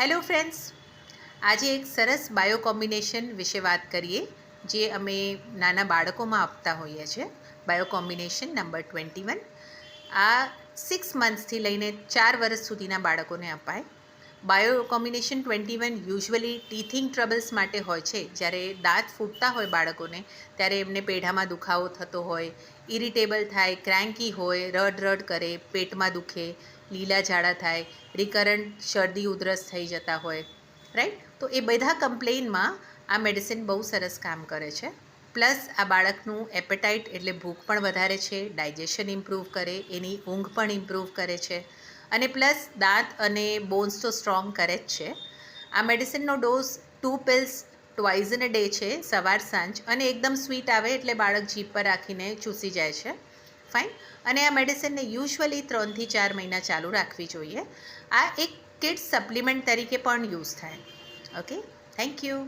Hello friends, આજે એક સરસ બાયો કોમ્બિનેશન વિશે વાત કરીએ જે અમે નાના બાળકોમાં આપતા હોઈએ છીએ. બાયો કોમ્બિનેશન નંબર 21 આ 6 મંથ્સથી લઈને 4 વર્ષ સુધીના બાળકોને અપાય. બાયો કોમ્બિનેશન 21 યુઝ્યુઅલી ટીથિંગ ટ્રબલ્સ માટે હોય છે. જ્યારે દાંત ફૂટતા હોય બાળકોને ત્યારે એમને પેઢામાં દુખાવો થતો હોય, ઇરિટેબલ થાય, ક્રેન્કી હોય, રડ કરે, પેટમાં દુખે, લીલા ઝાડા થાય, રિકરન્ટ શરદી ઉધરસ થઈ જતા હોય, રાઈટ. તો એ બધા કમ્પ્લેનમાં આ મેડિસિન બહુ સરસ કામ કરે છે. પ્લસ આ બાળકનું એપેટાઇટ એટલે ભૂખ પણ વધારે છે, ડાયજેશન ઇમ્પ્રૂવ કરે, એની ઊંઘ પણ ઇમ્પ્રૂવ કરે છે અને પ્લસ દાંત અને બોન્સ તો સ્ટ્રોંગ કરે જ છે. આ મેડિસિનનો dose 2 pills twice in a day છે, સવાર સાંજ, અને એકદમ સ્વીટ આવે એટલે બાળક જીભ પર રાખીને ચૂસી જાય છે. ફાઇન. અને આ મેડિસિનને યુઝ્યુઅલી 3 થી 4 મહિના ચાલુ રાખવી જોઈએ. આ એક કિડ્સ સપ્લિમેન્ટ તરીકે પણ યુઝ થાય. Okay, thank you.